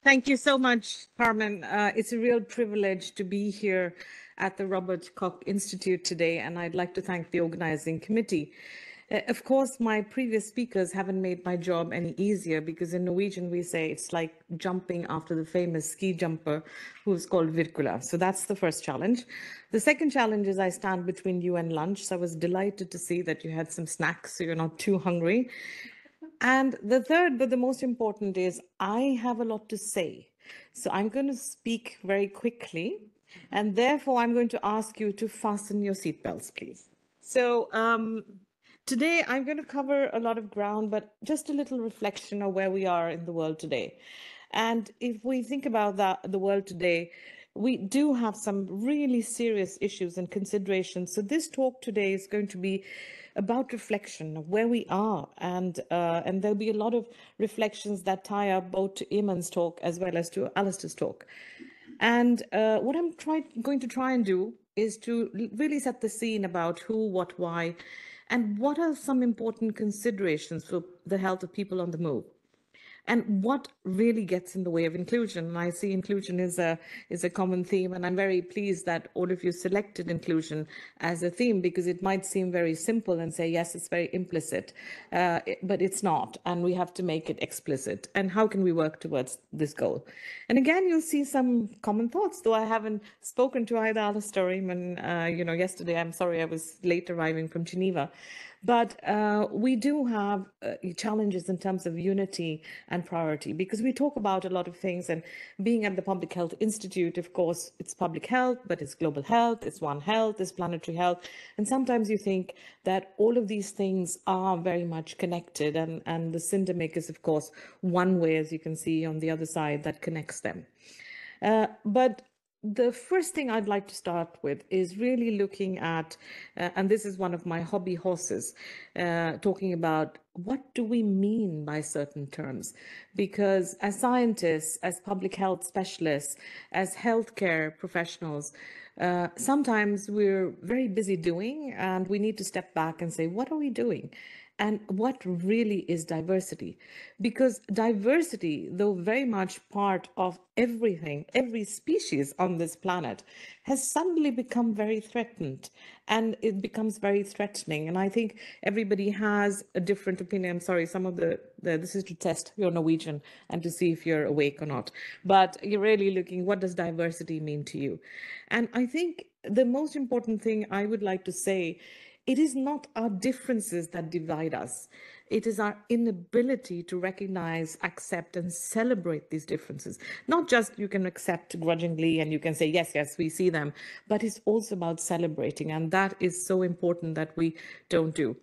Thank you so much, Carmen. It's a real privilege to be here at the Robert Koch Institute today, and I'd like to thank the organizing committee. Of course, my previous speakers haven't made my job any easier because in Norwegian we say it's like jumping after the famous ski jumper who's called Virkula. So that's the first challenge. The second challenge is I stand between you and lunch. So I was delighted to see that you had some snacks so you're not too hungry. And the third, but the most important, is I have a lot to say. So I'm going to speak very quickly, and therefore I'm going to ask you to fasten your seatbelts, please. So today I'm going to cover a lot of ground, but just a little reflection of where we are in the world today. And if we think about the world today, we do have some really serious issues and considerations. So this talk today is going to be about reflection of where we are, and there'll be a lot of reflections that tie up both to Eamon's talk as well as to Alistair's talk. And what I'm going to try and do is to really set the scene about who, what, why, and what are some important considerations for the health of people on the move. And what really gets in the way of inclusion? And I see inclusion is a common theme, and I'm very pleased that all of you selected inclusion as a theme, because it might seem very simple and say, yes, it's very implicit, but it's not, and we have to make it explicit. And how can we work towards this goal? And again, you'll see some common thoughts, though I haven't spoken to either Alistair or Eamon, yesterday. I'm sorry I was late arriving from Geneva. But we do have challenges in terms of unity and priority, because we talk about a lot of things. And being at the Public Health Institute, of course, it's public health, but it's global health, it's One Health, it's planetary health. And sometimes you think that all of these things are very much connected. And the syndemic is, of course, one way, as you can see on the other side, that connects them. But the first thing I'd like to start with is really looking at, and this is one of my hobby horses, talking about what do we mean by certain terms? Because as scientists, as public health specialists, as healthcare professionals, sometimes we're very busy doing, and we need to step back and say, what are we doing? And what really is diversity? Because diversity, though very much part of everything, every species on this planet, has suddenly become very threatened, and it becomes very threatening. And I think everybody has a different opinion. I'm sorry, some of this is to test your Norwegian and to see if you're awake or not. But you're really looking, what does diversity mean to you? And I think the most important thing I would like to say, it is not our differences that divide us. It is our inability to recognize, accept, and celebrate these differences. Not just you can accept grudgingly and you can say, yes, yes, we see them, but it's also about celebrating. And that is so important that we don't do.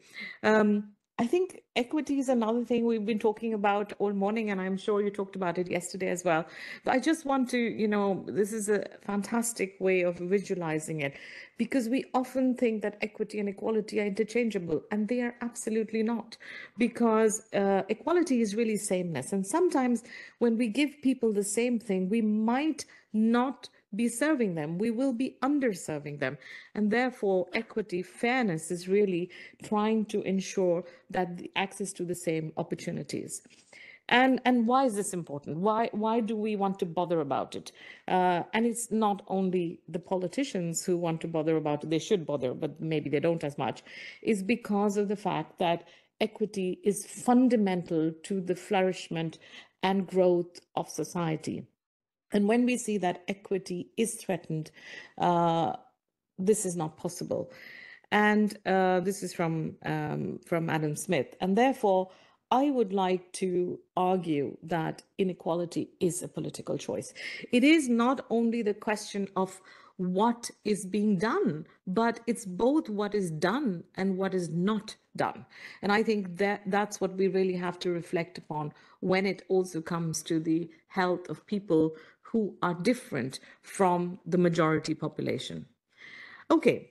I think equity is another thing we've been talking about all morning, and I'm sure you talked about it yesterday as well. But I just want to, this is a fantastic way of visualizing it, because we often think that equity and equality are interchangeable, and they are absolutely not, because equality is really sameness. And sometimes when we give people the same thing, we might not be serving them, we will be underserving them. And therefore, equity, fairness is really trying to ensure that the access to the same opportunities. And why is this important? Why do we want to bother about it? And it's not only the politicians who want to bother about it, they should bother, but maybe they don't as much, is because of the fact that equity is fundamental to the flourishment and growth of society. And when we see that equity is threatened, this is not possible. And this is from Adam Smith. And therefore, I would like to argue that inequality is a political choice. It is not only the question of what is being done, but it's both what is done and what is not done. And I think that's what we really have to reflect upon when it also comes to the health of people who are different from the majority population. Okay.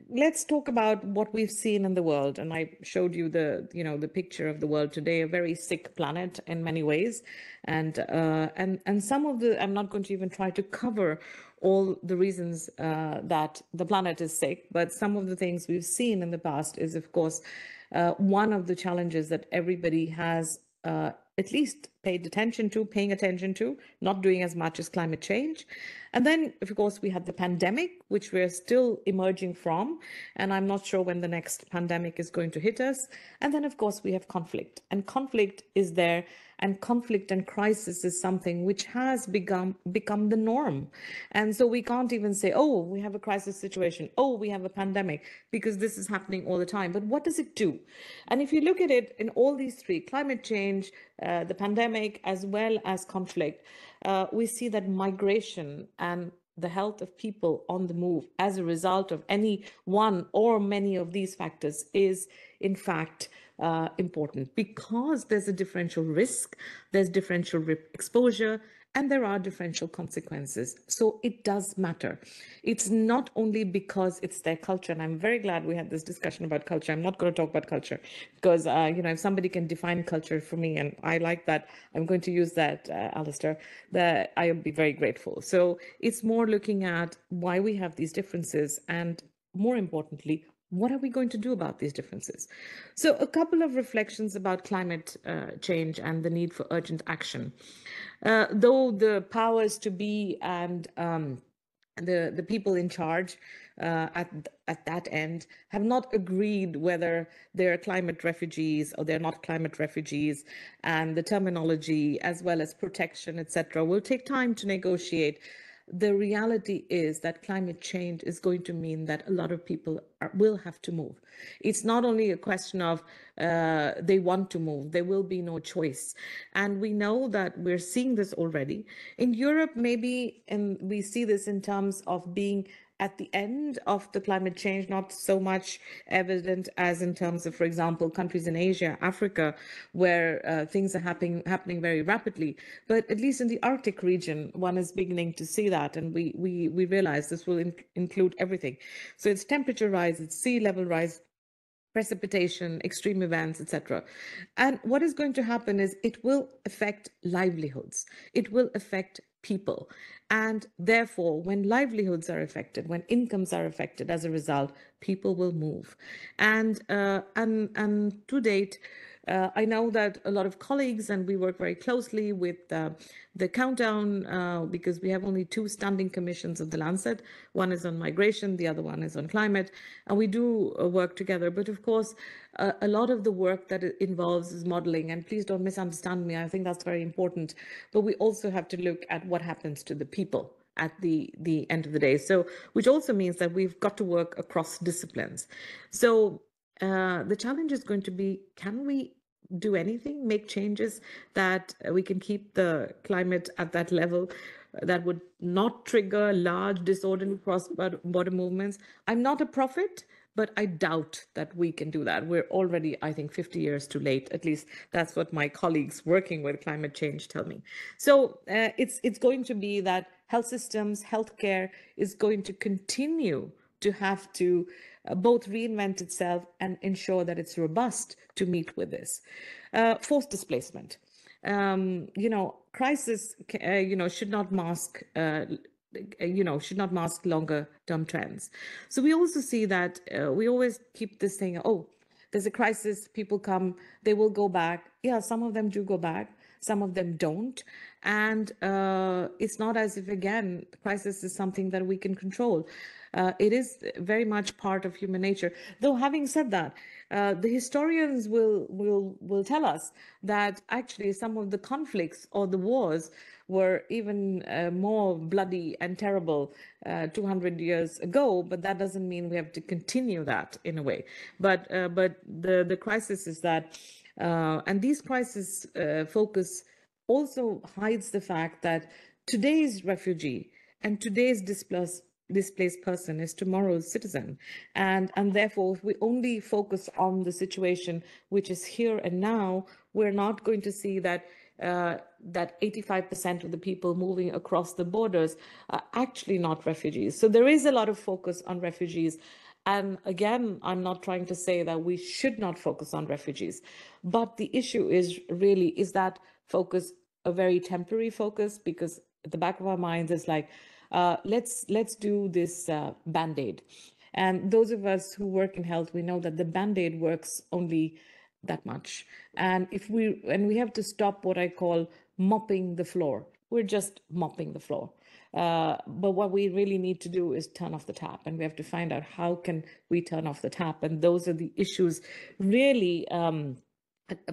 Let's talk about what we've seen in the world. And I showed you the picture of the world today, a very sick planet in many ways. And some of I'm not going to even try to cover all the reasons that the planet is sick, but some of the things we've seen in the past is, of course, one of the challenges that everybody has at least paying attention to, not doing as much as climate change. And then, of course, we had the pandemic, which we're still emerging from, and I'm not sure when the next pandemic is going to hit us. And then, of course, we have conflict, and conflict is there, and conflict and crisis is something which has become the norm. And so we can't even say, oh, we have a crisis situation, oh, we have a pandemic, because this is happening all the time. But what does it do? And if you look at it in all these three, climate change, the pandemic, as well as conflict, we see that migration and the health of people on the move as a result of any one or many of these factors is, in fact, important, because there's a differential risk, there's differential exposure, and there are differential consequences. So it does matter. It's not only because it's their culture, and I'm very glad we had this discussion about culture. I'm not going to talk about culture because, if somebody can define culture for me, and I like that, I'm going to use that, Alistair, that I'll be very grateful. So it's more looking at why we have these differences, and more importantly, what are we going to do about these differences? So a couple of reflections about climate change and the need for urgent action. Though the powers to be and the people in charge at that end have not agreed whether they're climate refugees or they're not climate refugees, and the terminology as well as protection, etc., will take time to negotiate. The reality is that climate change is going to mean that a lot of people will have to move. It's not only a question of they want to move, there will be no choice. And we know that we're seeing this already. In Europe, maybe, and we see this in terms of being at the end of the climate change, not so much evident as in terms of, for example, countries in Asia, Africa, where things are happening very rapidly. But at least in the Arctic region, one is beginning to see that, and we realize this will include everything. So it's temperature rise, it's sea level rise, precipitation, extreme events, etc. And what is going to happen is it will affect livelihoods. It will affect people. And therefore, when livelihoods are affected, when incomes are affected as a result, people will move. And to date, I know that a lot of colleagues, and we work very closely with the Countdown, because we have only two standing commissions of the Lancet. One is on migration, the other one is on climate, and we do work together. But of course, a lot of the work that it involves is modeling, and please don't misunderstand me, I think that's very important. But we also have to look at what happens to the people at the end of the day. So, which also means that we've got to work across disciplines. So the challenge is going to be, can we do anything, make changes that we can keep the climate at that level that would not trigger large disorderly cross-border movements? I'm not a prophet, but I doubt that we can do that. We're already, I think, 50 years too late. At least that's what my colleagues working with climate change tell me. So it's going to be that health systems, healthcare is going to continue to have to both reinvent itself and ensure that it's robust to meet with this. Forced displacement. Crisis, should not mask should not mask longer term trends. So we also see that we always keep this thing, oh, there's a crisis, people come, they will go back. Yeah, some of them do go back, some of them don't. And it's not as if, again, crisis is something that we can control. It is very much part of human nature. Though having said that, the historians will tell us that actually some of the conflicts or the wars were even more bloody and terrible 200 years ago, but that doesn't mean we have to continue that in a way. But the crisis is that, and these crises focus also hides the fact that today's refugee and today's displaced person is tomorrow's citizen. And therefore, if we only focus on the situation which is here and now, we're not going to see that that 85% of the people moving across the borders are actually not refugees. So there is a lot of focus on refugees. And again, I'm not trying to say that we should not focus on refugees, but the issue is really, is that focus a very temporary focus? Because at the back of our minds is like, let's do this Band-Aid. And those of us who work in health, we know that the Band-Aid works only that much. And we have to stop what I call mopping the floor. We're just mopping the floor. But what we really need to do is turn off the tap, and we have to find out how can we turn off the tap. And those are the issues really,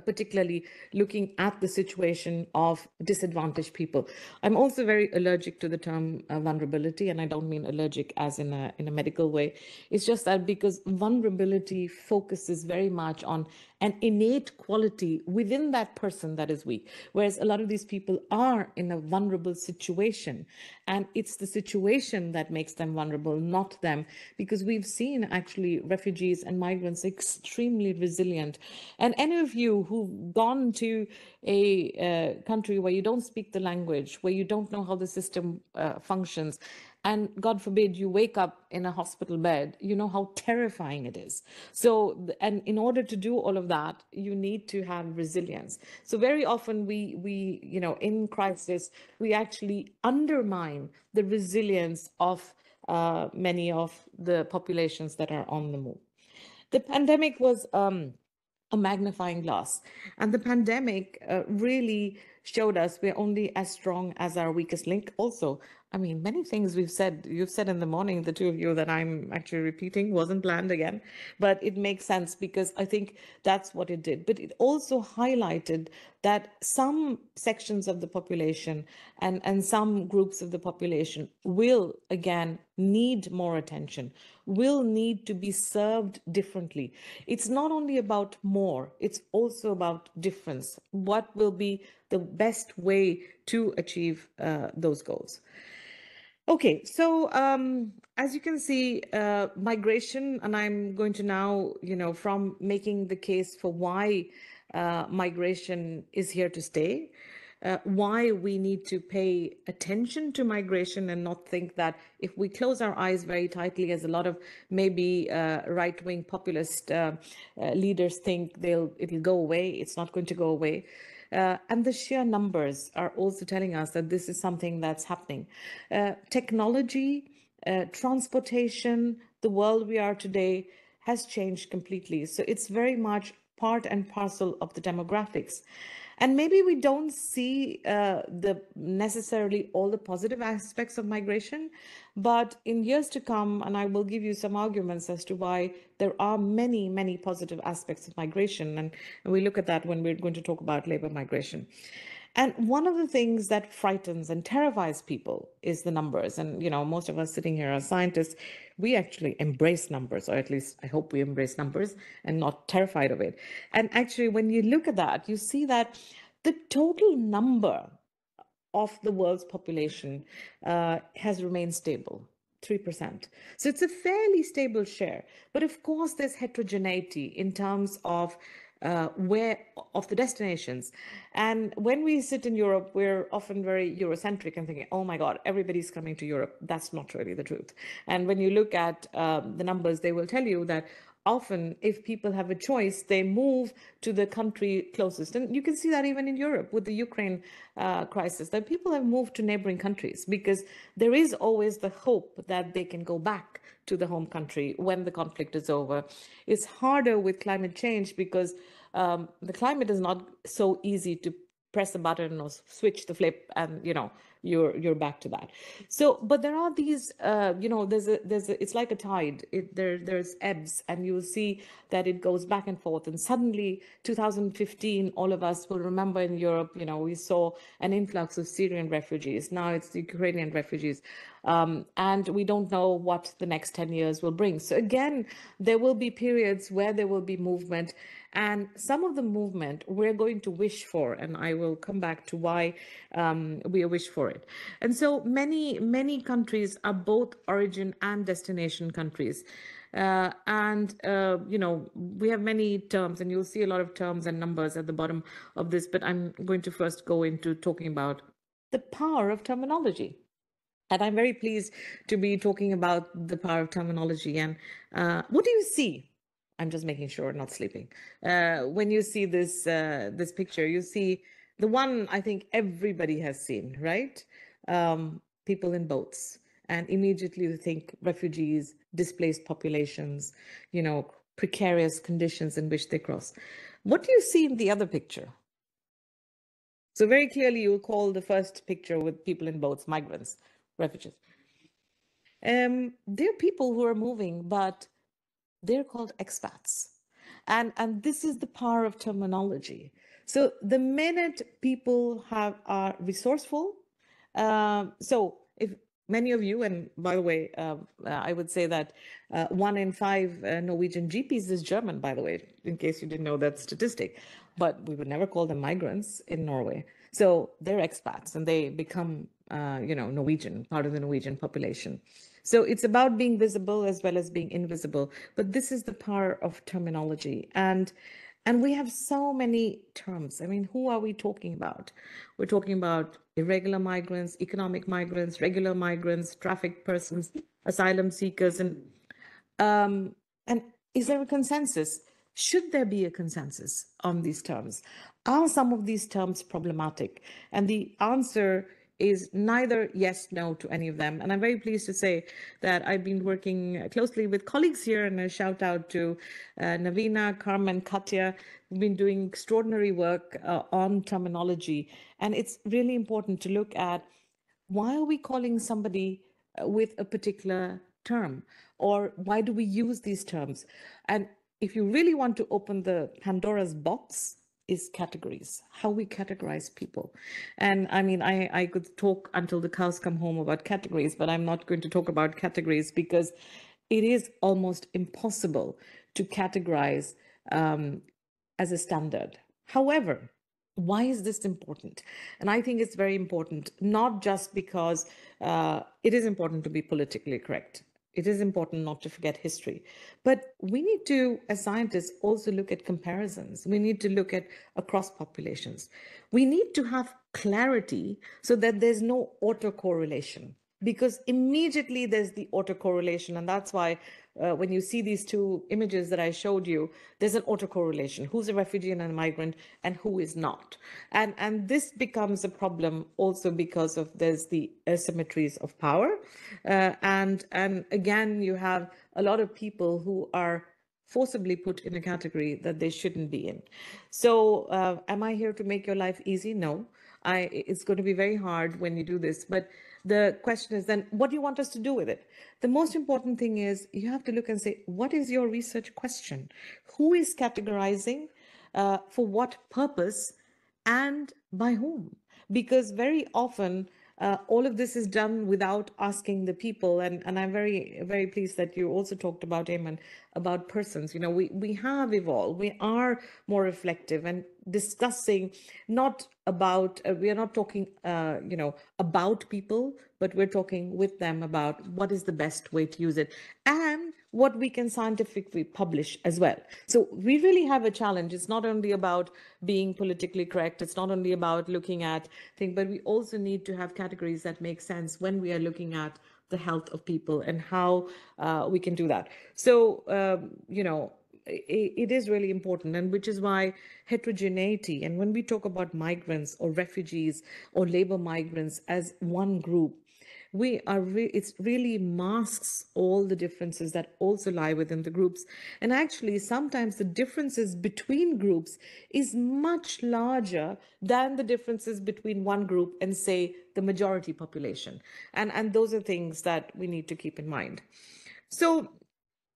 particularly looking at the situation of disadvantaged people. I'm also very allergic to the term vulnerability, and I don't mean allergic as in a medical way. It's just that because vulnerability focuses very much on an innate quality within that person that is weak, whereas a lot of these people are in a vulnerable situation, and it's the situation that makes them vulnerable, not them, because we've seen actually refugees and migrants extremely resilient. And any of you who've gone to a country where you don't speak the language, where you don't know how the system functions, and God forbid you wake up in a hospital bed, you know how terrifying it is. So, and in order to do all of that, you need to have resilience. So very often we in crisis, we actually undermine the resilience of many of the populations that are on the move. The pandemic was a magnifying glass. And the pandemic really showed us we're only as strong as our weakest link. Also, I mean, many things you've said in the morning, the two of you, that I'm actually repeating, wasn't planned again, but it makes sense because I think that's what it did. But it also highlighted that some sections of the population and some groups of the population will again need more attention, will need to be served differently. It's not only about more, it's also about difference. What will be the best way to achieve those goals? Okay, so as you can see, migration, and I'm going to now, from making the case for why migration is here to stay, why we need to pay attention to migration and not think that if we close our eyes very tightly, as a lot of maybe right-wing populist leaders think it'll go away. It's not going to go away. And the sheer numbers are also telling us that this is something that's happening. Technology, transportation, the world we are today has changed completely. So it's very much part and parcel of the demographics. And maybe we don't see the necessarily all the positive aspects of migration, but in years to come, and I will give you some arguments as to why there are many, many positive aspects of migration. And we look at that when we're going to talk about labor migration. And one of the things that frightens and terrifies people is the numbers. And, most of us sitting here are scientists. We actually embrace numbers, or at least I hope we embrace numbers and not terrified of it. And actually, when you look at that, you see that the total number of the world's population has remained stable. 3%. So it's a fairly stable share. But of course, there's heterogeneity in terms of where of the destinations. And when we sit in Europe, we're often very Eurocentric and thinking, oh my God, everybody's coming to Europe. That's not really the truth. And when you look at the numbers, they will tell you that often if people have a choice, they move to the country closest. And you can see that even in Europe with the Ukraine crisis, that people have moved to neighboring countries because there is always the hope that they can go back to the home country when the conflict is over. It's harder with climate change because the climate is not so easy to press a button or switch the flip and you're back to that. So but there are these it's like a tide. There's ebbs, and you'll see that it goes back and forth. And suddenly 2015, all of us will remember in Europe, we saw an influx of Syrian refugees. Now it's the Ukrainian refugees. And we don't know what the next 10 years will bring. So again, there will be periods where there will be movement, and some of the movement we're going to wish for, and I will come back to why we wish for it. And so many countries are both origin and destination countries. We have many terms, and you'll see a lot of terms and numbers at the bottom of this, but I'm going to first go into talking about the power of terminology. And I'm very pleased to be talking about the power of terminology. And what do you see? I'm just making sure not sleeping. When you see this picture, you see the one I think everybody has seen, right? People in boats. And immediately you think refugees, displaced populations, precarious conditions in which they cross. What do you see in the other picture? So very clearly, you call the first picture with people in boats, migrants, refugees. They're people who are moving, but they're called expats. And this is the power of terminology. So the minute people are resourceful, so if many of you, and by the way, I would say that 1 in 5 Norwegian GPs is German, by the way, in case you didn't know that statistic. But we would never call them migrants in Norway. So they're expats and they become, Norwegian, part of the Norwegian population. So it's about being visible as well as being invisible. But this is the power of terminology. And we have so many terms. I mean, who are we talking about? We're talking about irregular migrants, economic migrants, regular migrants, trafficked persons, asylum seekers, and is there a consensus? Should there be a consensus on these terms? Are some of these terms problematic? And the answer is neither yes, no to any of them. And I'm very pleased to say that I've been working closely with colleagues here, and a shout out to Navina, Carmen, Katya, who've been doing extraordinary work on terminology. And it's really important to look at, why are we calling somebody with a particular term, or why do we use these terms? And if you really want to open the Pandora's box, is categories, how we categorize people. And I mean, I could talk until the cows come home about categories, but I'm not going to talk about categories because it is almost impossible to categorize as a standard. However, why is this important? And I think it's very important, not just because it is important to be politically correct. It is important not to forget history. But we need to, as scientists, also look at comparisons. We need to look at across populations. We need to have clarity so that there's no autocorrelation, because immediately there's the autocorrelation. And that's why when you see these two images that I showed you, there's an autocorrelation. Who's a refugee and a migrant and who is not? And this becomes a problem also because of there's the asymmetries of power. And again, you have a lot of people who are forcibly put in a category that they shouldn't be in. So am I here to make your life easy? No. It's going to be very hard when you do this. But the question is then, what do you want us to do with it? The most important thing is you have to look and say, what is your research question? Who is categorizing? For what purpose? And by whom? Because very often all of this is done without asking the people. And I'm very, very pleased that you also talked about Eamon, about persons. You know, we have evolved. We are more reflective and discussing not about, we are not talking, about people, but we're talking with them about what is the best way to use it and what we can scientifically publish as well. So we really have a challenge. It's not only about being politically correct. It's not only about looking at things, but we also need to have categories that make sense when we are looking at the health of people and how we can do that. So, it is really important, and which is why heterogeneity, and when we talk about migrants or refugees or labor migrants as one group, it really masks all the differences that also lie within the groups. And actually, sometimes the differences between groups is much larger than the differences between one group and, say, the majority population. And those are things that we need to keep in mind. So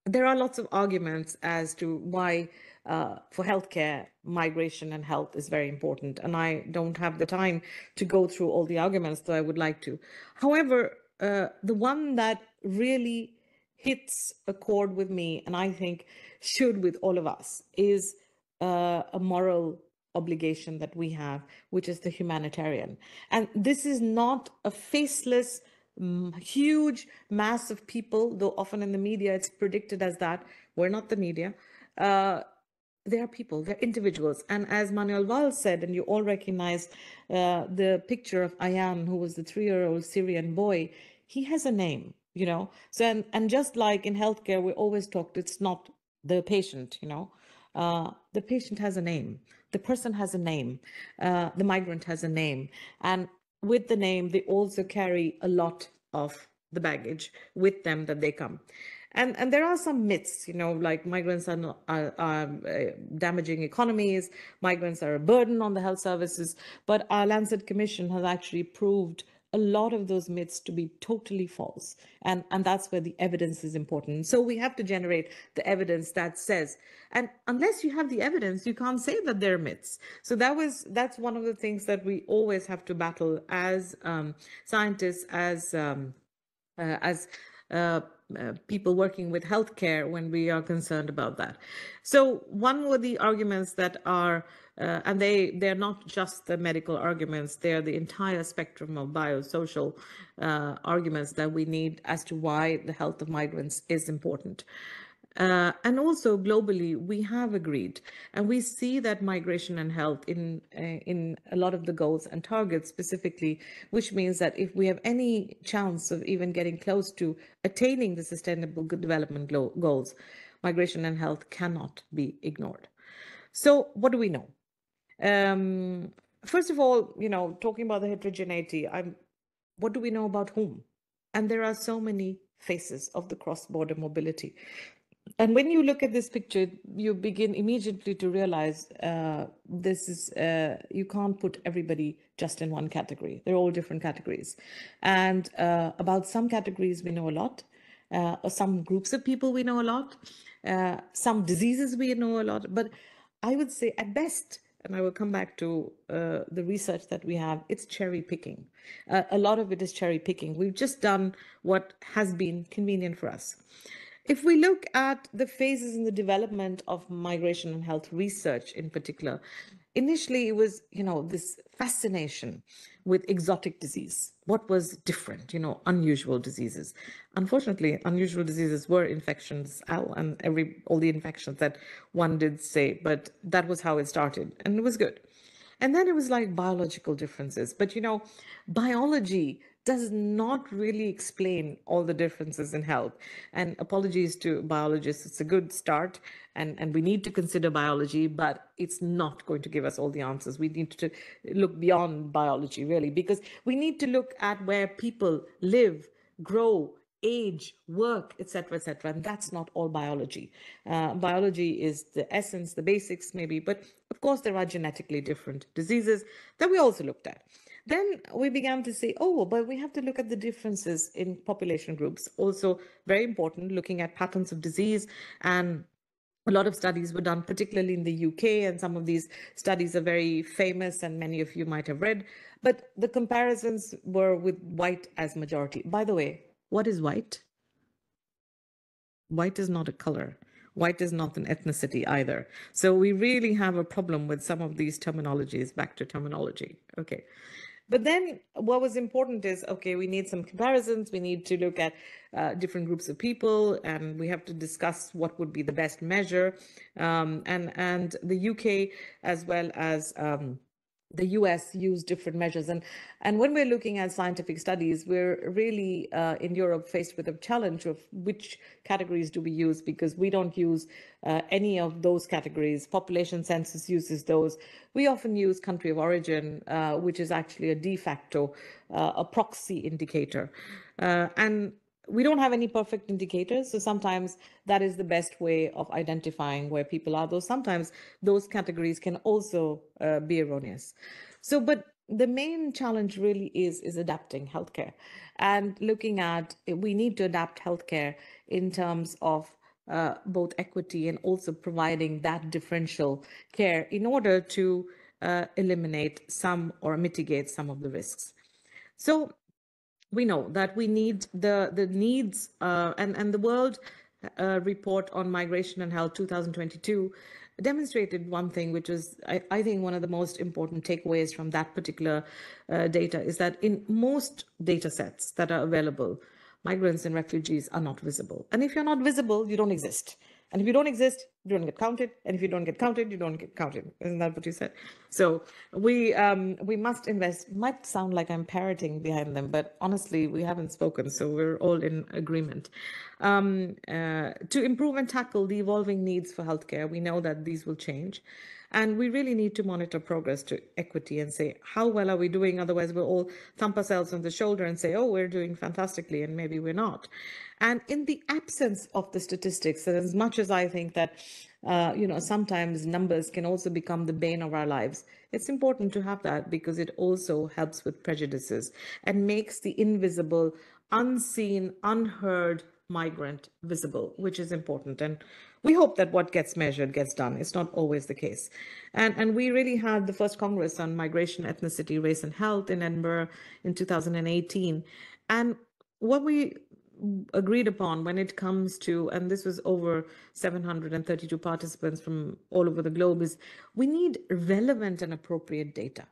there are lots of arguments as to why for healthcare, migration and health is very important. And I don't have the time to go through all the arguments, though I would like to. However, the one that really hits a chord with me, and I think should with all of us, is a moral obligation that we have, which is the humanitarian. And this is not a faceless, huge mass of people, though often in the media it's predicted as that. We're not the media. They are people, they're individuals. And as Manuel Valls said, and you all recognize the picture of Ayan, who was the 3-year-old Syrian boy, he has a name, you know. So, and just like in healthcare, we always talked, it's not the patient, you know. The patient has a name, the person has a name, the migrant has a name. And with the name, they also carry a lot of the baggage with them that they come. And there are some myths, like migrants are, not, are damaging economies, migrants are a burden on the health services. But our Lancet Commission has actually proved a lot of those myths to be totally false. And that's where the evidence is important. So we have to generate the evidence that says, and unless you have the evidence, you can't say that they're myths. So that's one of the things that we always have to battle as scientists, as uh, people working with healthcare when we are concerned about that. So one were the arguments that are, and they're not just the medical arguments, they're the entire spectrum of biosocial arguments that we need as to why the health of migrants is important. And also globally, we have agreed, and we see that migration and health in a lot of the goals and targets specifically, which means that if we have any chance of even getting close to attaining the Sustainable Development Goals, migration and health cannot be ignored. So what do we know? First of all, talking about the heterogeneity, what do we know about whom? And there are so many faces of the cross-border mobility. And when you look at this picture, you begin immediately to realize you can't put everybody just in one category. They're all different categories. And about some categories, we know a lot. Or some groups of people we know a lot. Some diseases we know a lot. But I would say at best, and I will come back to the research that we have, it's cherry picking. A lot of it is cherry picking. We've just done what has been convenient for us. If we look at the phases in the development of migration and health research in particular, initially it was, this fascination with exotic disease. What was different, unusual diseases. Unfortunately, unusual diseases were infections and all the infections that one did say, but that was how it started and it was good. And then it was like biological differences. But biology does not really explain all the differences in health. And apologies to biologists, it's a good start. And we need to consider biology, but it's not going to give us all the answers. We need to look beyond biology, really, because we need to look at where people live, grow, age, work, etc., etc. And that's not all biology. Biology is the essence, the basics maybe, but of course there are genetically different diseases that we also looked at. Then we began to say, oh, but we have to look at the differences in population groups. Also very important, looking at patterns of disease. And a lot of studies were done, particularly in the UK, and some of these studies are very famous and many of you might have read. But the comparisons were with white as majority. By the way, what is white? White is not a color. White is not an ethnicity either. So we really have a problem with some of these terminologies. Back to terminology. Okay. But then what was important is, okay, we need some comparisons. We need to look at different groups of people, and we have to discuss what would be the best measure. And the UK as well as the US use different measures. And when we're looking at scientific studies, we're really in Europe faced with a challenge of which categories do we use, because we don't use any of those categories. Population census uses those. We often use country of origin, which is actually a de facto, a proxy indicator. And we don't have any perfect indicators. So sometimes that is the best way of identifying where people are, though sometimes those categories can also be erroneous. So, but the main challenge really is adapting healthcare and looking at, we need to adapt healthcare in terms of both equity and also providing that differential care in order to eliminate some or mitigate some of the risks. So we know that we need the needs and the World Report on Migration and Health 2022 demonstrated one thing, which is I think one of the most important takeaways from that particular data is that in most data sets that are available, migrants and refugees are not visible. And if you're not visible, you don't exist. And if you don't exist, you don't get counted, and if you don't get counted, you don't get counted. Isn't that what you said? So we must invest. Might sound like I'm parroting behind them, but honestly, we haven't spoken, so we're all in agreement. To improve and tackle the evolving needs for healthcare, we know that these will change. And we really need to monitor progress to equity and say, how well are we doing? Otherwise, we'll all thump ourselves on the shoulder and say, oh, we're doing fantastically, and maybe we're not. And in the absence of the statistics, and as much as I think that, sometimes numbers can also become the bane of our lives, it's important to have that because it also helps with prejudices and makes the invisible, unseen, unheard migrant visible, which is important. And we hope that what gets measured gets done. It's not always the case. And we really had the first Congress on Migration, Ethnicity, Race and Health in Edinburgh in 2018. And what we agreed upon when it comes to, and this was over 732 participants from all over the globe, is we need relevant and appropriate data.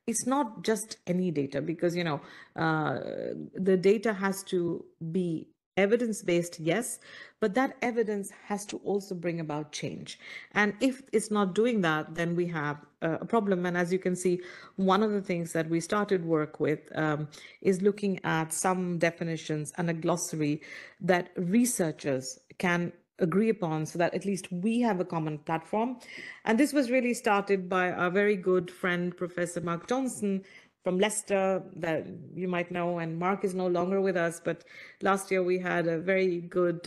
It's not just any data because, the data has to be evidence-based, yes, but that evidence has to also bring about change. And if it's not doing that, then we have a problem. And as you can see, one of the things that we started work with is looking at some definitions and a glossary that researchers can agree upon so that at least we have a common platform. And this was really started by our very good friend, Professor Mark Johnson from Leicester, that you might know, and Mark is no longer with us, but last year we had a very good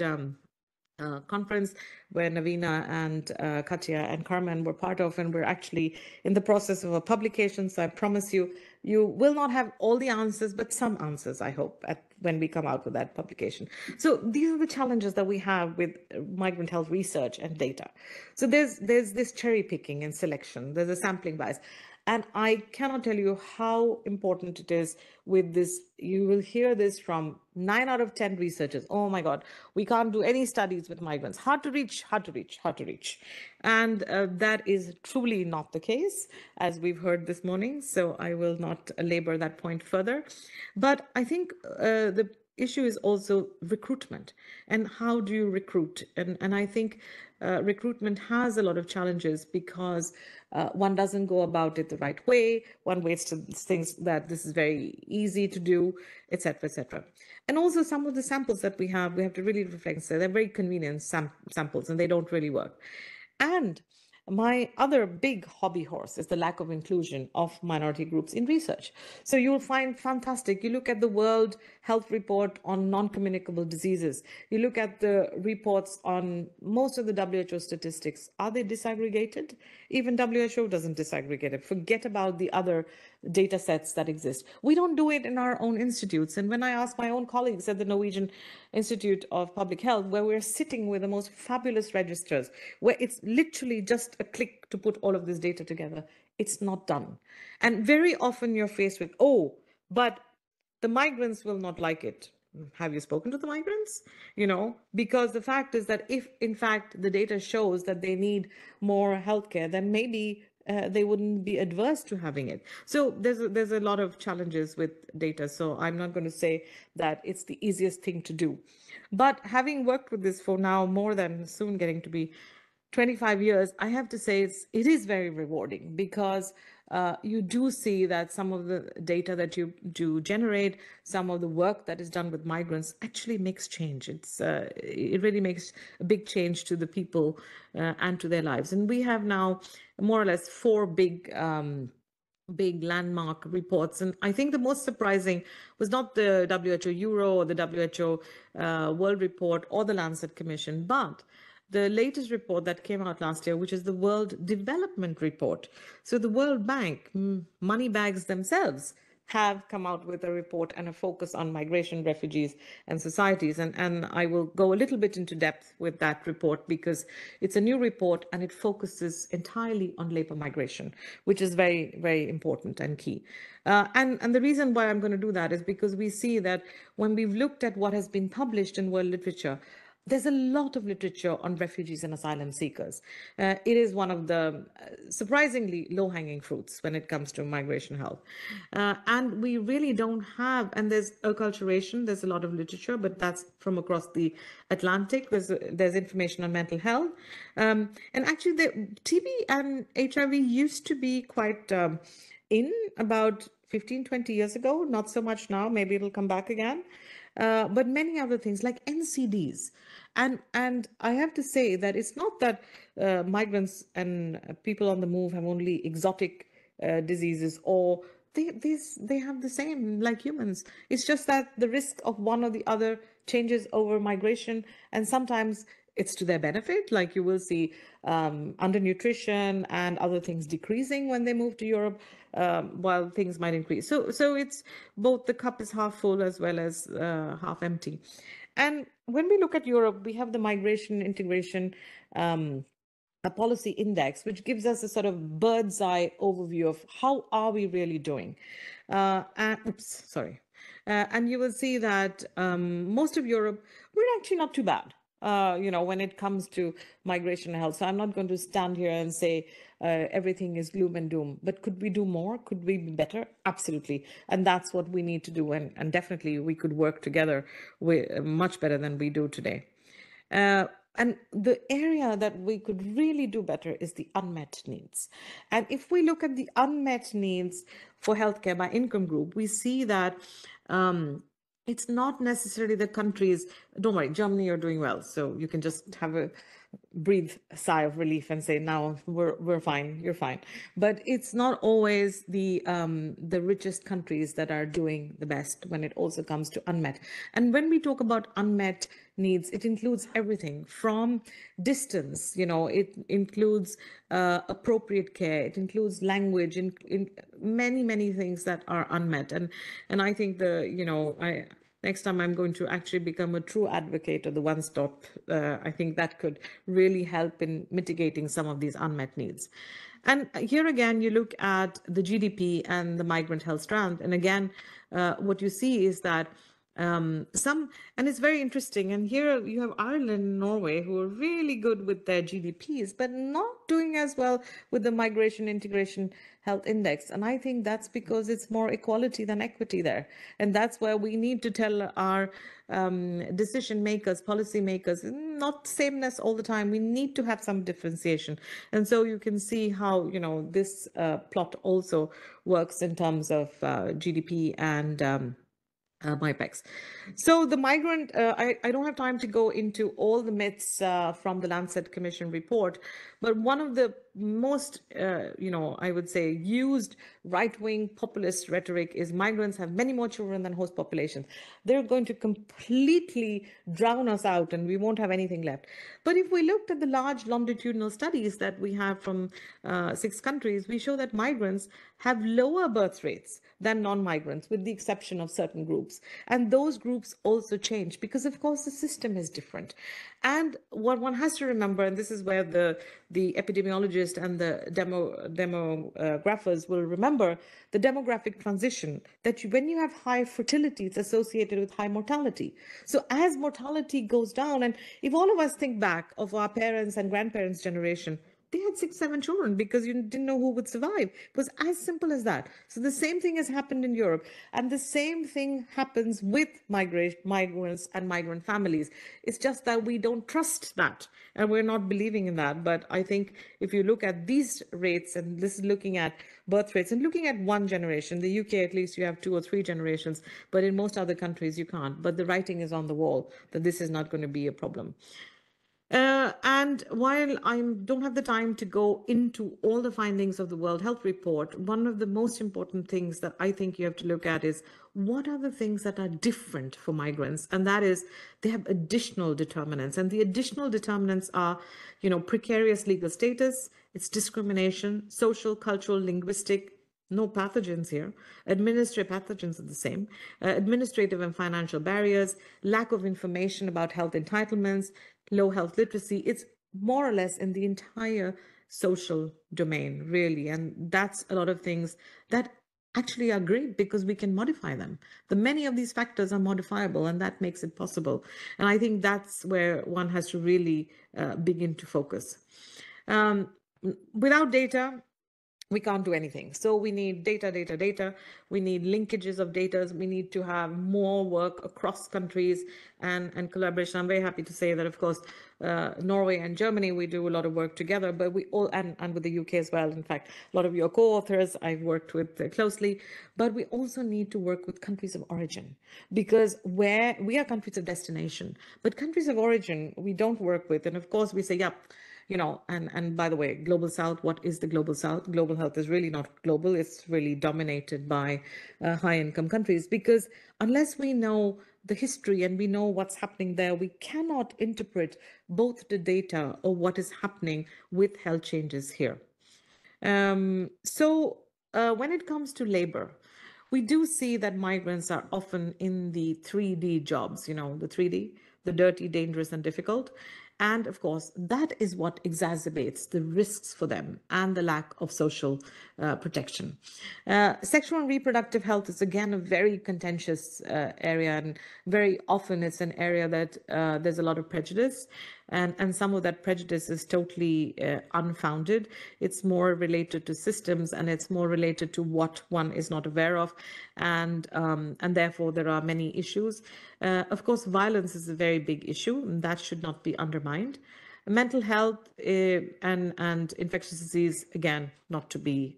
conference where Navina and Katya and Carmen were part of, and we're actually in the process of a publication. So I promise you, you will not have all the answers, but some answers, I hope, when we come out with that publication. So these are the challenges that we have with migrant health research and data. So there's this cherry picking and selection. There's a sampling bias. And I cannot tell you how important it is with this. You will hear this from 9 out of 10 researchers. Oh my God, we can't do any studies with migrants. Hard to reach, hard to reach, hard to reach. And that is truly not the case, as we've heard this morning. So I will not labor that point further. But I think the issue is also recruitment and how do you recruit? And I think recruitment has a lot of challenges because one doesn't go about it the right way. One waits to things that this is very easy to do, etc., etc. And also some of the samples that we have to really reflect. So they're very convenient samples and they don't really work. And my other big hobby horse is the lack of inclusion of minority groups in research. So you'll find fantastic. You look at the World Health Report on non-communicable diseases. You look at the reports on most of the WHO statistics. Are they disaggregated? Even WHO doesn't disaggregate it. Forget about the other data sets that exist. We don't do it in our own institutes. And when I ask my own colleagues at the Norwegian Institute of Public Health, where we're sitting with the most fabulous registers, where it's literally just a click to put all of this data together, it's not done. And very often you're faced with, oh, but the migrants will not like it. Have you spoken to the migrants? Because the fact is that if in fact the data shows that they need more healthcare, then maybe they wouldn't be adverse to having it. So there's a lot of challenges with data. So I'm not going to say that it's the easiest thing to do. But having worked with this for now more than soon getting to be 25 years, I have to say it is very rewarding because you do see that some of the data that you do generate, some of the work that is done with migrants actually makes change. It really makes a big change to the people and to their lives. And we have now more or less 4 big landmark reports. And I think the most surprising was not the WHO Euro or the WHO World Report or the Lancet Commission, but the latest report that came out last year, which is the World Development Report. So the World Bank, money bags themselves, have come out with a report and a focus on migration, refugees, and societies. And I will go a little bit into depth with that report because it's a new report and it focuses entirely on labor migration, which is very, very important and key. And the reason why I'm going to do that is because we see that when we've looked at what has been published in world literature, there's a lot of literature on refugees and asylum seekers. It is one of the surprisingly low-hanging fruits when it comes to migration health. And we really don't have, and there's acculturation, there's a lot of literature, but that's from across the Atlantic. There's information on mental health. And actually, the TB and HIV used to be quite in about 15, 20 years ago, not so much now, maybe it'll come back again. But many other things like NCDs. And I have to say that it's not that migrants and people on the move have only exotic diseases, or they have the same like humans. It's just that the risk of one or the other changes over migration, and sometimes it's to their benefit. Like you will see undernutrition and other things decreasing when they move to Europe, while things might increase. So it's both the cup is half full as well as half empty. And when we look at Europe, we have the migration integration a policy index, which gives us a sort of bird's eye overview of how are we really doing. And you will see that most of Europe, we're actually not too bad. When it comes to migration and health. So I'm not going to stand here and say everything is gloom and doom, but could we do more? Could we be better? Absolutely. And that's what we need to do. And definitely we could work together much better than we do today. And the area that we could really do better is the unmet needs. And if we look at the unmet needs for healthcare by income group, we see that it's not necessarily the countries. Don't worry, Germany, you're doing well. So you can just have a breathe a sigh of relief and say, now we're fine, you're fine. But it's not always the richest countries that are doing the best when it also comes to unmet. And when we talk about unmet needs, it includes everything from distance, it includes appropriate care, it includes language, in many things that are unmet. And I think next time I'm going to actually become a true advocate of the one-stop. I think that could really help in mitigating some of these unmet needs. And here again, you look at the GDP and the migrant health strand. And again, what you see is that and it's very interesting. And here you have Ireland and Norway, who are really good with their GDPs, but not doing as well with the migration integration health index. And I think that's because it's more equality than equity there. And that's where we need to tell our decision makers, policy makers, not sameness all the time. We need to have some differentiation. And so you can see how, this plot also works in terms of GDP and MIPEX. So the migrant, I don't have time to go into all the myths from the Lancet Commission report, but one of the most, I would say, used right-wing populist rhetoric is migrants have many more children than host populations. They're going to completely drown us out and we won't have anything left. But if we looked at the large longitudinal studies that we have from 6 countries, we show that migrants have lower birth rates than non-migrants, with the exception of certain groups. And those groups also change because, of course, the system is different. And what one has to remember, and this is where the epidemiologist and the demographers will remember the demographic transition, that when you have high fertility, it's associated with high mortality. So as mortality goes down, and if all of us think back of our parents' and grandparents' generation, they had 6, 7 children because you didn't know who would survive. It was as simple as that. So the same thing has happened in Europe. And the same thing happens with migrants and migrant families. It's just that we don't trust that. And we're not believing in that. But I think if you look at these rates, and this is looking at birth rates and looking at one generation, the UK, at least you have 2 or 3 generations, but in most other countries you can't. But the writing is on the wall that this is not going to be a problem. And while I don't have the time to go into all the findings of the World Health Report, one of the most important things that I think you have to look at is what are the things that are different for migrants? And that is they have additional determinants. And the additional determinants are, precarious legal status, it's discrimination, social, cultural, linguistic, no pathogens here. Administrative pathogens are the same. Administrative and financial barriers, lack of information about health entitlements, low health literacy. It's more or less in the entire social domain, really. And that's a lot of things that actually are great because we can modify them. The many of these factors are modifiable, and that makes it possible. And I think that's where one has to really begin to focus. Um, Without data, we can't do anything. So we need data, data, data. We need linkages of data. We need to have more work across countries and collaboration. I'm very happy to say that, of course, Norway and Germany, we do a lot of work together, but we all, and with the UK as well. In fact, a lot of your co-authors I've worked with closely, but we also need to work with countries of origin, because where we are countries of destination, but countries of origin, we don't work with. And of course we say, yeah, and by the way, global south, what is the global south? Global health is really not global. It's really dominated by high income countries, because unless we know the history and we know what's happening there, we cannot interpret both the data or what is happening with health changes here. When it comes to labor, we do see that migrants are often in the 3D jobs, the 3D, the dirty, dangerous, and difficult. And of course, that is what exacerbates the risks for them and the lack of social protection. Sexual and reproductive health is again a very contentious area, and very often it's an area that there's a lot of prejudice, and some of that prejudice is totally unfounded. It's more related to systems, and it's more related to what one is not aware of, and therefore there are many issues. Of course, violence is a very big issue, and that should not be undermined. Mental health and infectious disease, again, not to be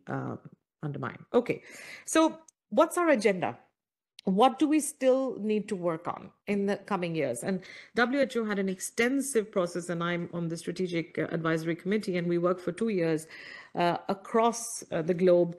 undermined. Okay, so what's our agenda? What do we still need to work on in the coming years? And WHO had an extensive process, and I'm on the Strategic Advisory Committee, and we worked for 2 years across the globe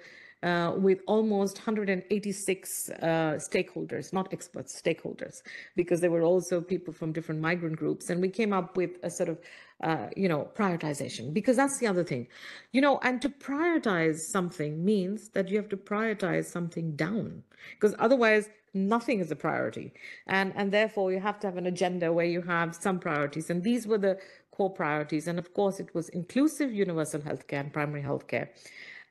with almost 186 stakeholders, not experts, stakeholders, because there were also people from different migrant groups. And we came up with a sort of, prioritization, because that's the other thing, and to prioritize something means that you have to prioritize something down, because otherwise nothing is a priority. And therefore you have to have an agenda where you have some priorities. And these were the core priorities. And of course, it was inclusive universal healthcare and primary healthcare.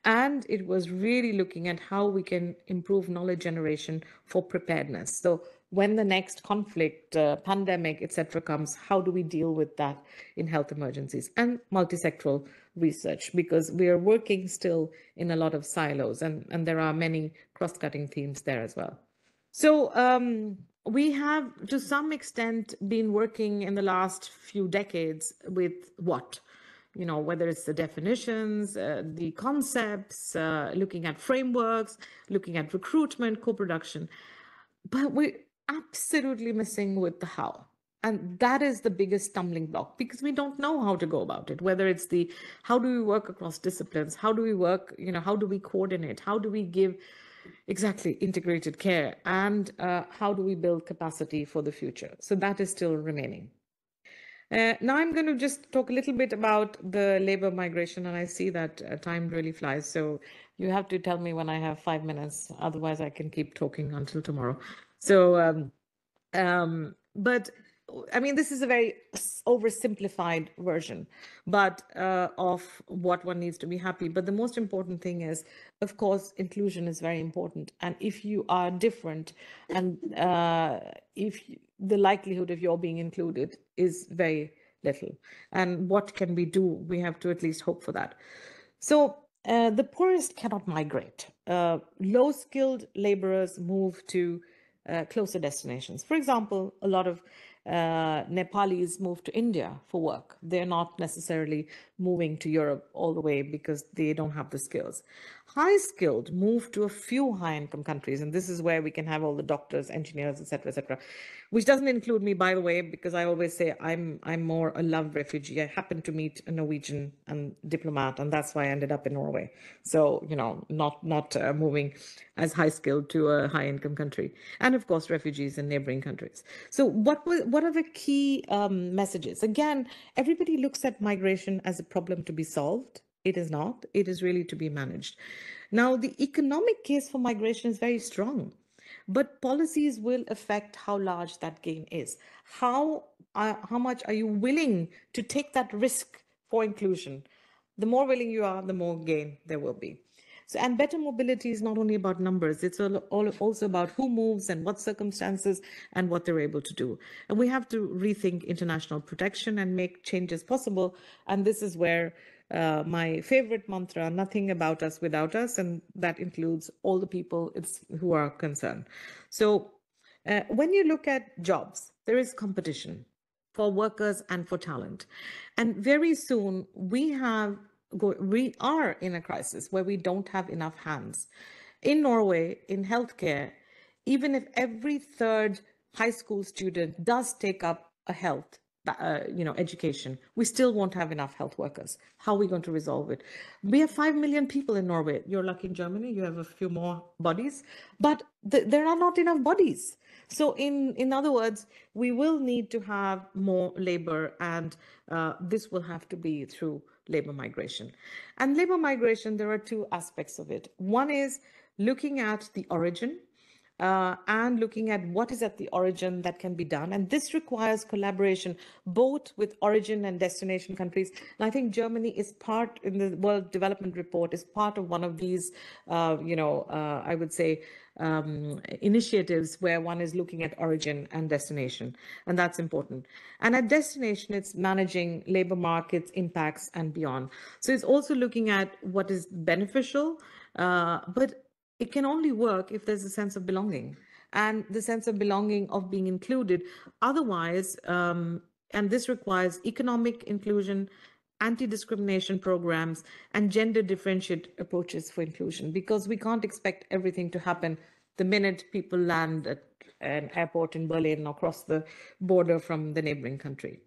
And it was really looking at how we can improve knowledge generation for preparedness. So when the next conflict, pandemic, etc., comes, how do we deal with that in health emergencies? And multisectoral research, because we are working still in a lot of silos, and there are many cross-cutting themes there as well. So we have, to some extent, been working in the last few decades with what? Whether it's the definitions, the concepts, looking at frameworks, looking at recruitment, co-production. But we're absolutely missing with the how. And that is the biggest stumbling block, because we don't know how to go about it, whether it's the how do we work across disciplines? How do we work? How do we coordinate? How do we give exactly integrated care? And how do we build capacity for the future? So that is still remaining. Now I'm going to just talk a little bit about the labor migration, and I see that time really flies. So you have to tell me when I have 5 minutes, otherwise I can keep talking until tomorrow. So, but I mean, this is a very oversimplified version, but of what one needs to be happy. But the most important thing is, of course, inclusion is very important. And if you are different, and if the likelihood of your being included is very little, and what can we do? We have to at least hope for that. So the poorest cannot migrate. Low-skilled laborers move to closer destinations. For example, a lot of Nepalis move to India for work. They're not necessarily moving to Europe all the way because they don't have the skills. High-skilled move to a few high-income countries, and this is where we can have all the doctors, engineers, etc., which doesn't include me, by the way, because I always say I'm more a love refugee. I happened to meet a Norwegian diplomat, and that's why I ended up in Norway. So, not moving as high-skilled to a high-income country. And of course, refugees in neighboring countries. So what are the key messages? Again, everybody looks at migration as a problem to be solved. It is not. It is really to be managed. Now, the economic case for migration is very strong, but policies will affect how large that gain is. How much are you willing to take that risk for inclusion? The more willing you are, the more gain there will be. So, and better mobility is not only about numbers, it's also about who moves and what circumstances and what they're able to do. And we have to rethink international protection and make changes possible. And this is where my favorite mantra, nothing about us without us, and that includes all the people who are concerned. So when you look at jobs, there is competition for workers and for talent. And very soon we are in a crisis where we don't have enough hands. In Norway, in healthcare, even if every third high school student does take up a health education, we still won't have enough health workers. How are we going to resolve it? We have 5 million people in Norway. You're lucky in Germany, you have a few more bodies, but there are not enough bodies. So in other words, we will need to have more labor, and this will have to be through labor migration. And labor migration, there are two aspects of it. One is looking at the origin, and looking at what is at the origin that can be done. And this requires collaboration, both with origin and destination countries. And I think Germany is part, in the World Development Report, is part of one of these, I would say, initiatives where one is looking at origin and destination. And that's important. And at destination, it's managing labor markets, impacts, and beyond. So it's also looking at what is beneficial, but it can only work if there's a sense of belonging, and the sense of belonging of being included. Otherwise, and this requires economic inclusion, anti-discrimination programs, and gender differentiated approaches for inclusion, because we can't expect everything to happen the minute people land at an airport in Berlin or cross the border from the neighboring country.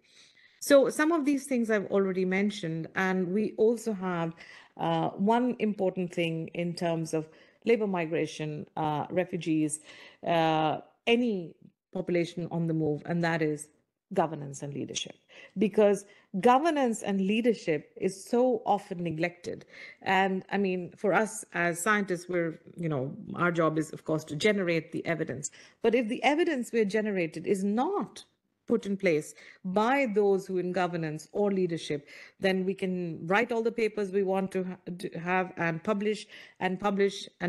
So some of these things I've already mentioned, and we also have one important thing in terms of labor migration, refugees, any population on the move, and that is governance and leadership. Because governance and leadership is so often neglected. And I mean, for us as scientists, our job is, of course, to generate the evidence. But if the evidence we're generated is not put in place by those who in governance or leadership, then we can write all the papers we want to have and publish, and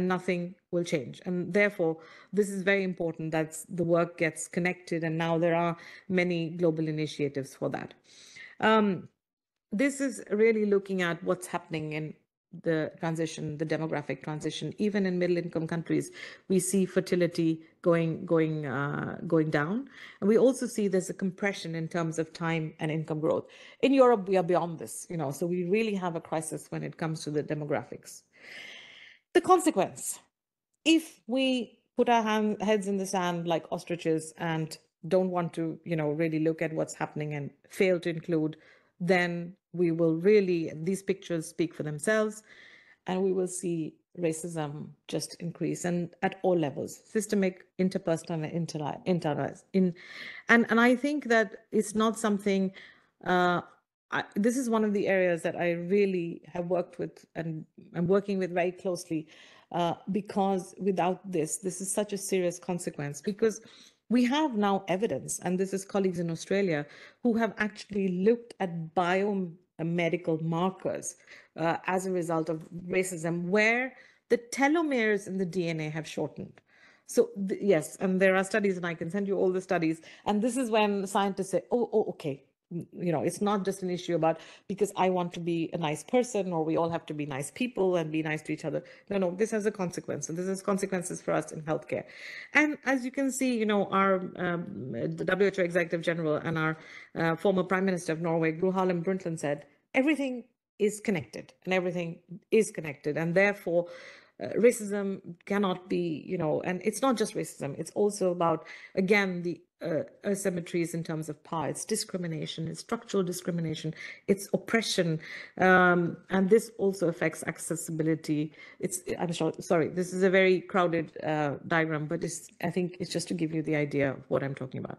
nothing will change. And therefore, this is very important that the work gets connected, and now there are many global initiatives for that. This is really looking at what's happening in the transition, the demographic transition. Even in middle-income countries, we see fertility going down, and we also see there's a compression in terms of time and income growth. In Europe, we are beyond this, so we really have a crisis when it comes to the demographics. The consequence, if we put our heads in the sand like ostriches and don't want to, really look at what's happening and fail to include, then we will really, these pictures speak for themselves, and we will see racism just increase, and at all levels, systemic, interpersonal, and internalized. And I think that it's not something, this is one of the areas that I really have worked with and I'm working with very closely, because without this is such a serious consequence, because we have now evidence, and this is colleagues in Australia who have actually looked at biomedical markers as a result of racism, where the telomeres in the DNA have shortened. So yes, and there are studies, and I can send you all the studies. And this is when scientists say, oh, okay, it's not just an issue about because I want to be a nice person, or we all have to be nice people and be nice to each other. No, this has a consequence, and this has consequences for us in healthcare. And as you can see, our the WHO Executive General and our former Prime Minister of Norway, Gro Harlem Brundtland, said everything is connected, and everything is connected, and therefore racism cannot be, and it's not just racism, it's also about, again, the asymmetries in terms of power. It's discrimination, it's structural discrimination, it's oppression, and this also affects accessibility. I'm sorry, this is a very crowded diagram, but I think it's just to give you the idea of what I'm talking about.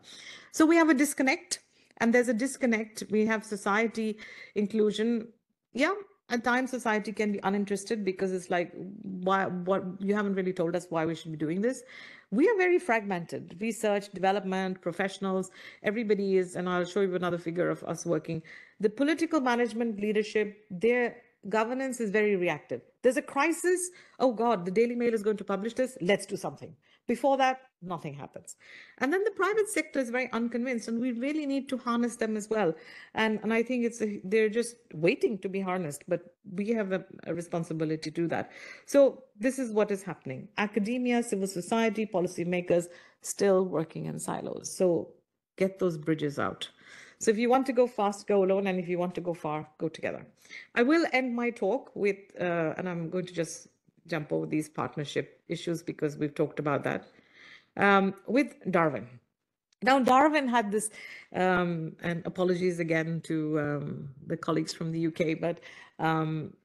So we have a disconnect, and there's a disconnect. We have society inclusion. Yeah, at times society can be uninterested because it's like, what, you haven't really told us why we should be doing this. We are very fragmented. Research, development, professionals, everybody is, and I'll show you another figure of us working. The political management leadership, they're governance is very reactive. There's a crisis. Oh God, the Daily Mail is going to publish this. Let's do something. Before that, nothing happens. And then the private sector is very unconvinced, and we really need to harness them as well. And I think they're just waiting to be harnessed, but we have a responsibility to do that. So this is what is happening. Academia, civil society, policymakers still working in silos. So get those bridges out. So if you want to go fast, go alone. And if you want to go far, go together. I will end my talk with, and I'm going to just jump over these partnership issues because we've talked about that, with Darwin. Now, Darwin had this, and apologies again to the colleagues from the UK, but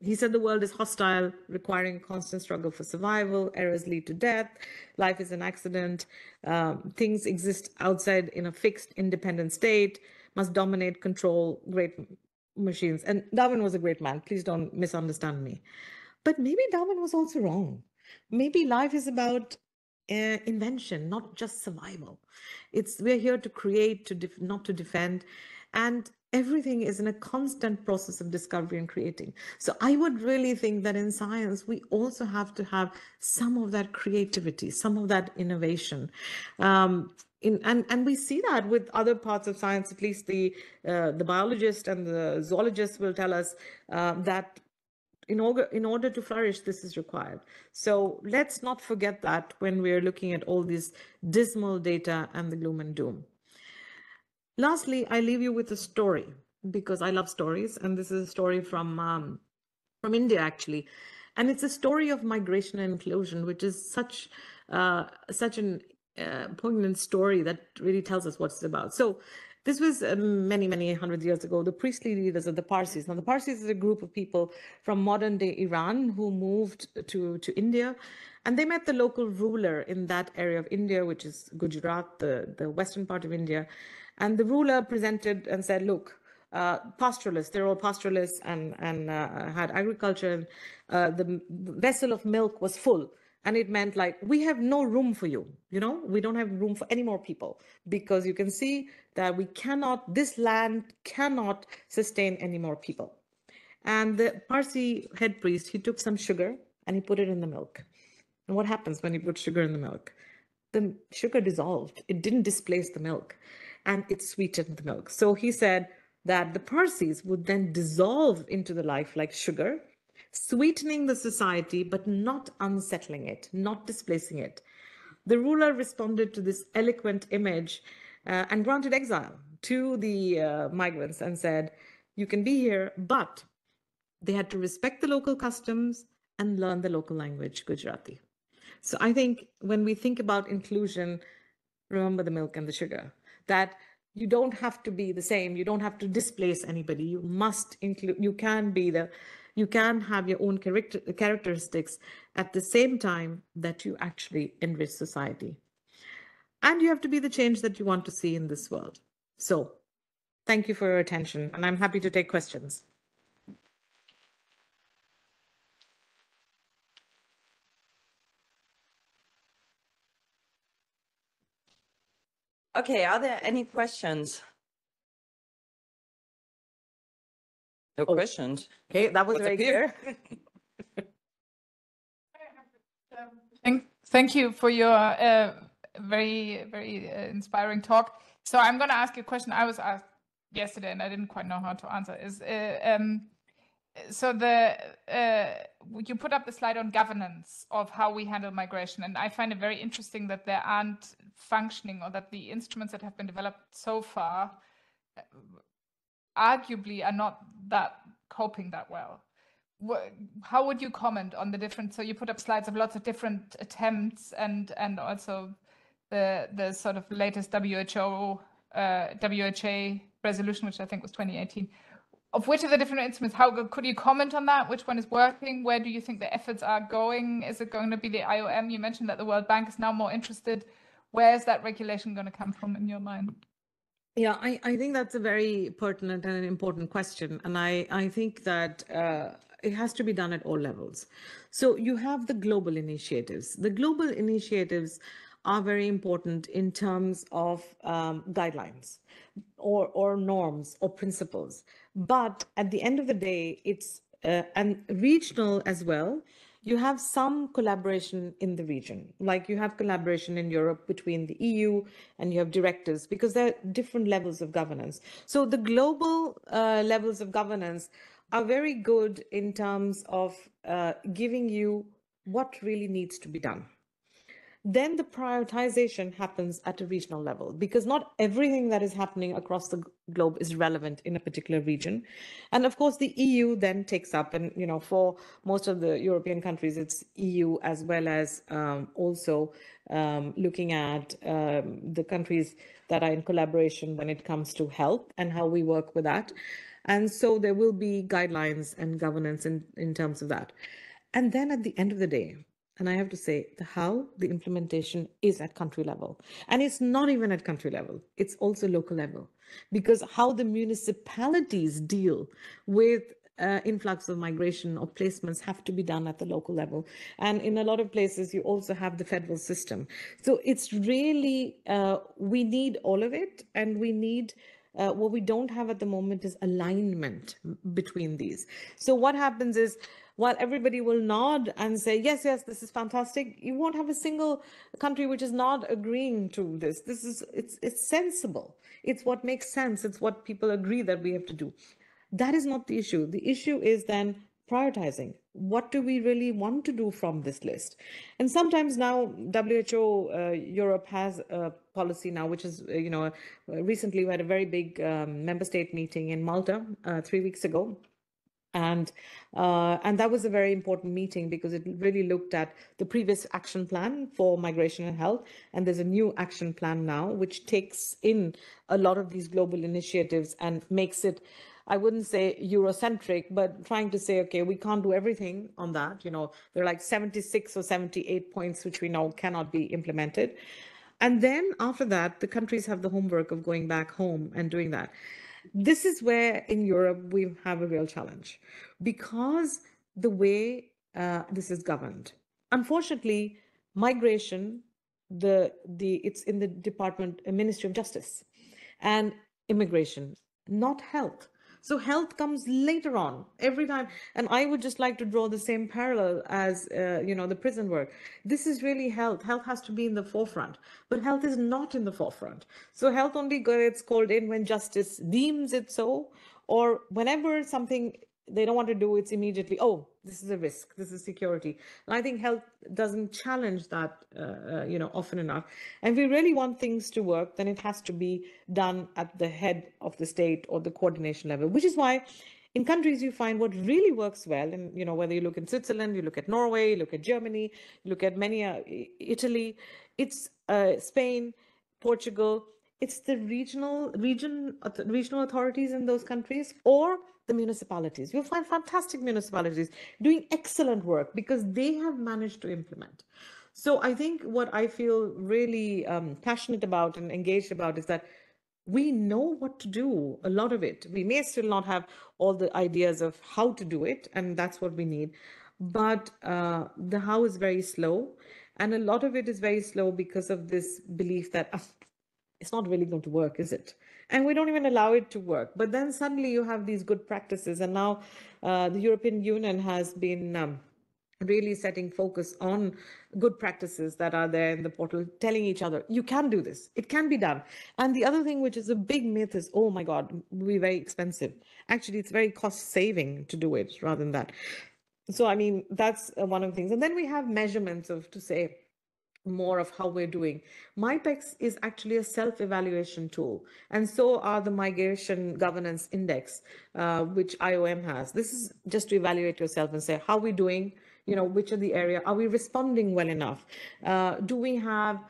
he said the world is hostile, requiring constant struggle for survival, errors lead to death, life is an accident, things exist outside in a fixed, independent state, must dominate, control great machines. And Darwin was a great man, please don't misunderstand me. But maybe Darwin was also wrong. Maybe life is about invention, not just survival. We're here to create, not to defend, and everything is in a constant process of discovery and creating. So I would really think that in science, we also have to have some of that creativity, some of that innovation. And we see that with other parts of science, at least the biologist and the zoologist will tell us that in order to flourish, this is required. So let's not forget that when we're looking at all these dismal data and the gloom and doom. Lastly, I leave you with a story because I love stories. And this is a story from India, actually. And it's a story of migration and inclusion, which is such an poignant story that really tells us what it's about. So this was many hundred years ago, the priestly leaders of the Parsis. Now, the Parsis is a group of people from modern-day Iran who moved to India, and they met the local ruler in that area of India, which is Gujarat, the western part of India. And the ruler presented and said, look, pastoralists, they're all pastoralists and had agriculture. And the vessel of milk was full. And it meant like, we have no room for you, we don't have room for any more people because you can see that this land cannot sustain any more people. And the Parsi head priest, he took some sugar and he put it in the milk. And what happens when you put sugar in the milk? The sugar dissolved. It didn't displace the milk and it sweetened the milk. So he said that the Parsis would then dissolve into the life like sugar, sweetening the society, but not unsettling it, not displacing it. The ruler responded to this eloquent image and granted exile to the migrants and said, you can be here, but they had to respect the local customs and learn the local language, Gujarati. So I think when we think about inclusion, remember the milk and the sugar, that you don't have to be the same. You don't have to displace anybody. You must include, you can have your own characteristics at the same time that you actually enrich society. And you have to be the change that you want to see in this world. So thank you for your attention, and I'm happy to take questions. Okay, are there any questions? No questions. Okay, that was very clear. Thank you for your very inspiring talk. So I'm going to ask you a question I was asked yesterday and I didn't quite know how to answer. So you put up the slide on governance of how we handle migration, and I find it very interesting that there aren't functioning, or that the instruments that have been developed so far arguably are not coping that well. How would you comment on the different? So you put up slides of lots of different attempts, and also the sort of latest WHA resolution, which I think was 2018. Of which of the different instruments, could you comment on that? Which one is working? Where do you think the efforts are going? Is it going to be the IOM? You mentioned that the World Bank is now more interested. Where is that regulation going to come from in your mind? Yeah, I think that's a very pertinent and an important question. And I think that it has to be done at all levels. So you have the global initiatives. The global initiatives are very important in terms of guidelines or norms or principles. But at the end of the day, it's and regional as well. You have some collaboration in the region, like you have collaboration in Europe between the EU, and you have directives because there are different levels of governance. So the global levels of governance are very good in terms of giving you what really needs to be done. Then the prioritization happens at a regional level because not everything that is happening across the globe is relevant in a particular region. And of course, the EU then takes up, and for most of the European countries, it's EU as well as also looking at the countries that are in collaboration when it comes to health and how we work with that. And so there will be guidelines and governance in terms of that. And then at the end of the day, and I have to say, the implementation is at country level. And it's not even at country level, it's also local level. Because how the municipalities deal with influx of migration or placements have to be done at the local level. And in a lot of places, you also have the federal system. So it's really, we need all of it, and we need what we don't have at the moment is alignment between these. So what happens is, while everybody will nod and say, yes, yes, this is fantastic, you won't have a single country which is not agreeing to this. It's sensible. It's what makes sense. It's what people agree that we have to do. That is not the issue. The issue is then prioritizing. What do we really want to do from this list? And sometimes now WHO Europe has a policy now, which is, recently we had a very big member state meeting in Malta 3 weeks ago. And that was a very important meeting because it really looked at the previous action plan for migration and health. And there's a new action plan now, which takes in a lot of these global initiatives and makes it, I wouldn't say Eurocentric, but trying to say, okay, we can't do everything on that. There are like 76 or 78 points which we know cannot be implemented. And then after that, the countries have the homework of going back home and doing that. This is where in Europe we have a real challenge because the way this is governed. Unfortunately, migration, it's in the Ministry of Justice, and immigration, not health. So health comes later on every time. And I would just like to draw the same parallel as, the prison work. This is really health. Health has to be in the forefront, but health is not in the forefront. So health only gets called in when justice deems it so, or whenever something they don't want to do, it's immediately, oh, this is a risk, this is security. And I think health doesn't challenge that, often enough. And if we really want things to work, then it has to be done at the head of the state or the coordination level, which is why in countries you find what really works well. And, whether you look in Switzerland, you look at Norway, you look at Germany, you look at many, Italy, it's Spain, Portugal, it's the regional authorities in those countries or the municipalities. You'll find fantastic municipalities doing excellent work because they have managed to implement. So I think what I feel really passionate about and engaged about is that we know what to do, a lot of it. We may still not have all the ideas of how to do it, and that's what we need. But the how is very slow. And a lot of it is very slow because of this belief that it's not really going to work, is it? And we don't even allow it to work. But then suddenly you have these good practices. And now the European Union has been really setting focus on good practices that are there in the portal, telling each other, you can do this, it can be done. And the other thing, which is a big myth, is, oh my God, it will be very expensive. Actually, it's very cost saving to do it rather than that. So, I mean, that's one of the things. And then we have measurements to say more of how we're doing. MyPEX is actually a self-evaluation tool, and so are the Migration Governance Index, which IOM has. This is just to evaluate yourself and say, how are we doing? Which are the area? Are we responding well enough? Do we have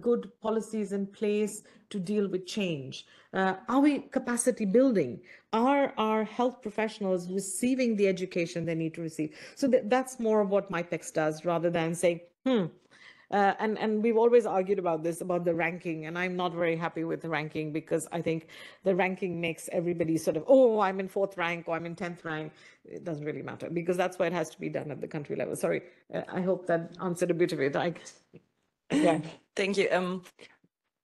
good policies in place to deal with change? Are we capacity building? Are our health professionals receiving the education they need to receive? So that's more of what MyPEX does, rather than saying, and we've always argued about this, about the ranking, and I'm not very happy with the ranking because I think the ranking makes everybody sort of, oh, I'm in 4th rank or I'm in 10th rank. It doesn't really matter because that's why it has to be done at the country level. Sorry, I hope that answered a bit of it. Yeah. Thank you.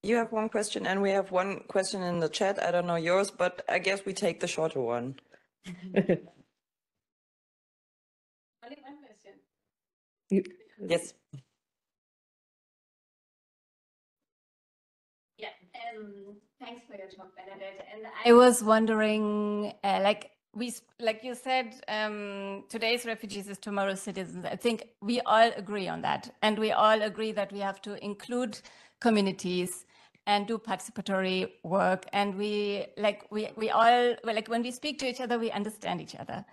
You have one question and we have one question in the chat. I don't know yours, but I guess we take the shorter one. Yes. Yeah, thanks for your talk, Bernadette. And I was wondering, like you said, today's refugees is tomorrow's citizens. I think we all agree on that, and we all agree that we have to include communities and do participatory work. And we all like when we speak to each other, we understand each other.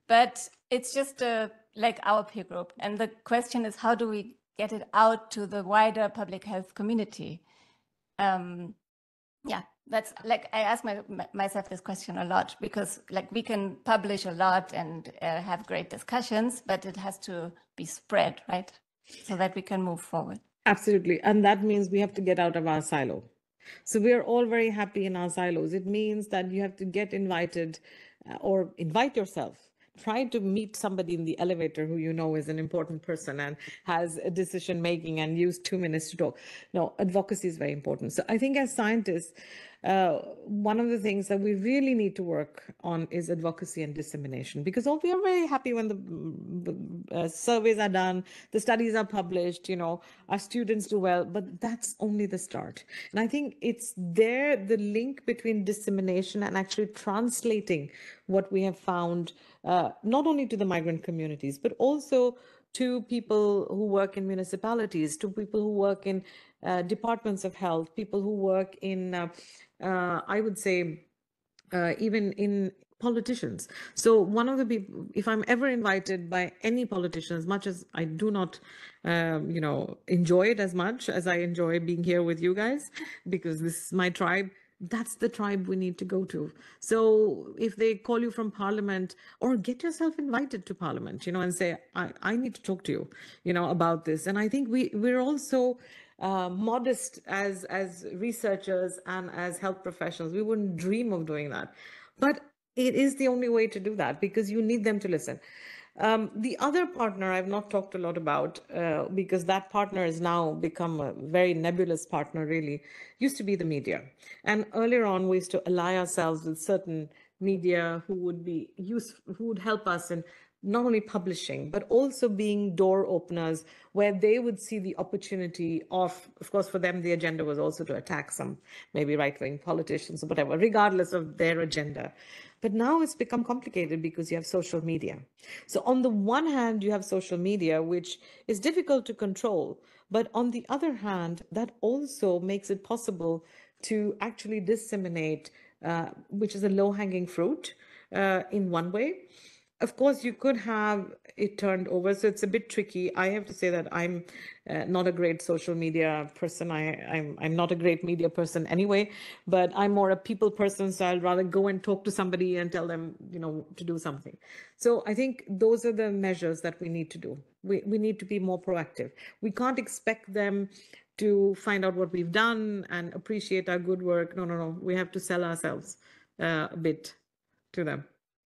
But it's just like our peer group, and the question is, how do we get it out to the wider public health community? Yeah, that's like I ask myself this question a lot, because like we can publish a lot and have great discussions, but it has to be spread, right? So that we can move forward. Absolutely. And that means we have to get out of our silo. So we are all very happy in our silos. It means that you have to get invited or invite yourself. Try to meet somebody in the elevator who you know is an important person and has a decision making, and use 2 minutes to talk. No, advocacy is very important. So I think as scientists, one of the things that we really need to work on is advocacy and dissemination, because we are very happy when the surveys are done, the studies are published, our students do well, but that's only the start. And I think it's there, the link between dissemination and actually translating what we have found, not only to the migrant communities, but also to people who work in municipalities, to people who work in departments of health, people who work in, I would say, even in politicians. So one of the people, if I'm ever invited by any politician, as much as I do not, enjoy it as much as I enjoy being here with you guys, because this is my tribe, that's the tribe we need to go to. So if they call you from parliament, or get yourself invited to parliament, and say, I need to talk to you, about this. And I think we're also modest as researchers and as health professionals. We wouldn't dream of doing that. But it is the only way to do that, because you need them to listen. The other partner I've not talked a lot about, because that partner has now become a very nebulous partner, really, used to be the media. And earlier on, we used to ally ourselves with certain media who would be who would help us in not only publishing, but also being door openers, where they would see the opportunity of course, for them, the agenda was also to attack some maybe right-wing politicians or whatever, regardless of their agenda. But now it's become complicated because you have social media. So on the one hand, you have social media, which is difficult to control. But on the other hand, that also makes it possible to actually disseminate, which is a low-hanging fruit in one way. Of course, you could have it turned over, so it's a bit tricky. I have to say that I'm not a great social media person. I'm not a great media person anyway, but I'm more a people person, so I'll rather go and talk to somebody and tell them, to do something. So I think those are the measures that we need to do. We need to be more proactive. We can't expect them to find out what we've done and appreciate our good work. No. We have to sell ourselves a bit to them.